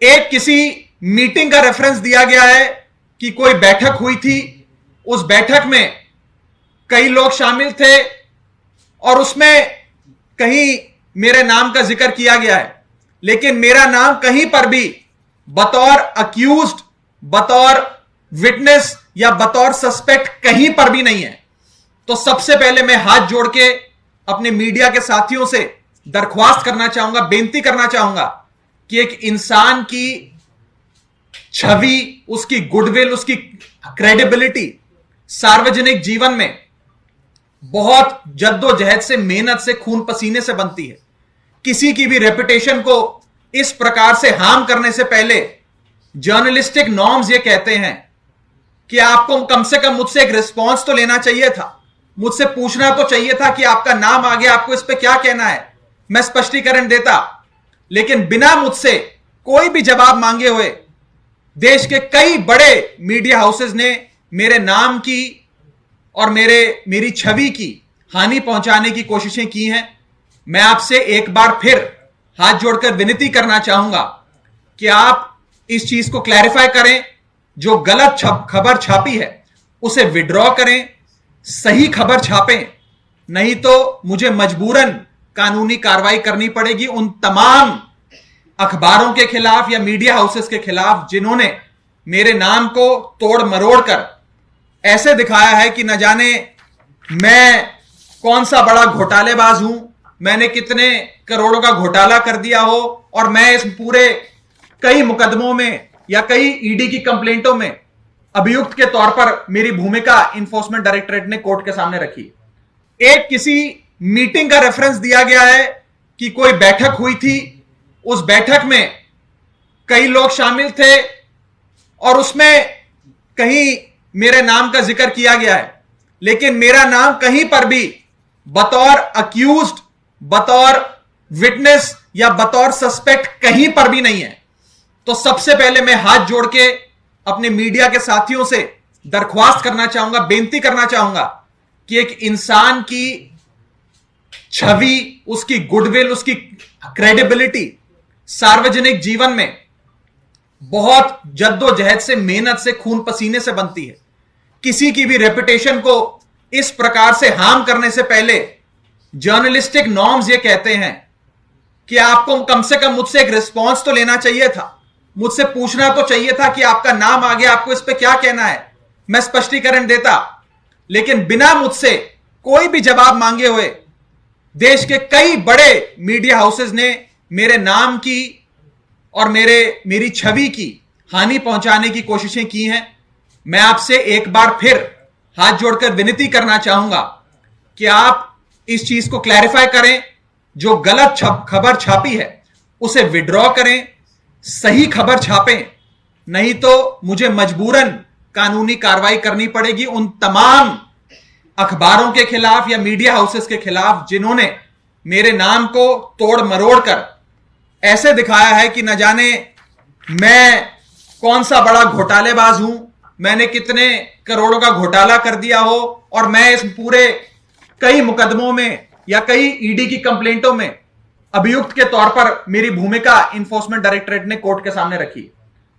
एक किसी मीटिंग का रेफरेंस दिया गया है कि कोई बैठक हुई थी, उस बैठक में कई लोग शामिल थे और उसमें कहीं मेरे नाम का जिक्र किया गया है, लेकिन मेरा नाम कहीं पर भी बतौर अक्यूज्ड, बतौर विटनेस या बतौर सस्पेक्ट कहीं पर भी नहीं है। तो सबसे पहले मैं हाथ जोड़ के अपने मीडिया के साथियों से दरख्वास्त करना चाहूंगा, बेनती करना चाहूंगा कि एक इंसान की छवि, उसकी गुडविल, उसकी क्रेडिबिलिटी सार्वजनिक जीवन में बहुत जद्दोजहद से, मेहनत से, खून पसीने से बनती है। किसी की भी रेपुटेशन को इस प्रकार से हार्म करने से पहले जर्नलिस्टिक नॉर्म्स ये कहते हैं कि आपको कम से कम मुझसे एक रिस्पॉन्स तो लेना चाहिए था, मुझसे पूछना तो चाहिए था कि आपका नाम आ गया, आपको इस पे क्या कहना है, मैं स्पष्टीकरण देता। लेकिन बिना मुझसे कोई भी जवाब मांगे हुए देश के कई बड़े मीडिया हाउसेस ने मेरे नाम की और मेरी छवि की हानि पहुंचाने की कोशिशें की हैं। मैं आपसे एक बार फिर हाथ जोड़कर विनती करना चाहूंगा कि आप इस चीज को क्लैरिफाई करें। जो गलत खबर छापी है उसे विड्रॉ करें, सही खबर छापें, नहीं तो मुझे मजबूरन कानूनी कार्रवाई करनी पड़ेगी उन तमाम अखबारों के खिलाफ या मीडिया हाउसेस के खिलाफ जिन्होंने मेरे नाम को तोड़ मरोड़ कर ऐसे दिखाया है कि न जाने मैं कौन सा बड़ा घोटालेबाज हूं, मैंने कितने करोड़ों का घोटाला कर दिया हो और मैं इस पूरे कई मुकदमों में या कई ईडी की कंप्लेंटों में अभियुक्त के तौर पर मेरी भूमिका इन्फोर्समेंट डायरेक्टरेट ने कोर्ट के सामने रखी। एक किसी मीटिंग का रेफरेंस दिया गया है कि कोई बैठक हुई थी, उस बैठक में कई लोग शामिल थे और उसमें कहीं मेरे नाम का जिक्र किया गया है, लेकिन मेरा नाम कहीं पर भी बतौर अक्यूज्ड, बतौर विटनेस या बतौर सस्पेक्ट कहीं पर भी नहीं है। तो सबसे पहले मैं हाथ जोड़ के अपने मीडिया के साथियों से दरख्वास्त करना चाहूंगा, बेनती करना चाहूंगा कि एक इंसान की छवि, उसकी गुडविल, उसकी क्रेडिबिलिटी सार्वजनिक जीवन में बहुत जद्दोजहद से, मेहनत से, खून पसीने से बनती है। किसी की भी रेपुटेशन को इस प्रकार से हार्म करने से पहले जर्नलिस्टिक नॉर्म्स ये कहते हैं कि आपको कम से कम मुझसे एक रिस्पॉन्स तो लेना चाहिए था, मुझसे पूछना तो चाहिए था कि आपका नाम आ गया, आपको इस पे क्या कहना है, मैं स्पष्टीकरण देता। लेकिन बिना मुझसे कोई भी जवाब मांगे हुए देश के कई बड़े मीडिया हाउसेस ने मेरे नाम की और मेरी छवि की हानि पहुंचाने की कोशिशें की हैं। मैं आपसे एक बार फिर हाथ जोड़कर विनती करना चाहूंगा कि आप इस चीज को क्लैरिफाई करें। जो गलत खबर छापी है उसे विड्रॉ करें, सही खबर छापें, नहीं तो मुझे मजबूरन कानूनी कार्रवाई करनी पड़ेगी उन तमाम अखबारों के खिलाफ या मीडिया हाउसेस के खिलाफ जिन्होंने मेरे नाम को तोड़ मरोड़ कर ऐसे दिखाया है कि न जाने मैं कौन सा बड़ा घोटालेबाज हूं, मैंने कितने करोड़ों का घोटाला कर दिया हो और मैं इस पूरे कई मुकदमों में या कई ईडी की कंप्लेंटों में अभियुक्त के तौर पर मेरी भूमिका इन्फोर्समेंट डायरेक्टरेट ने कोर्ट के सामने रखी।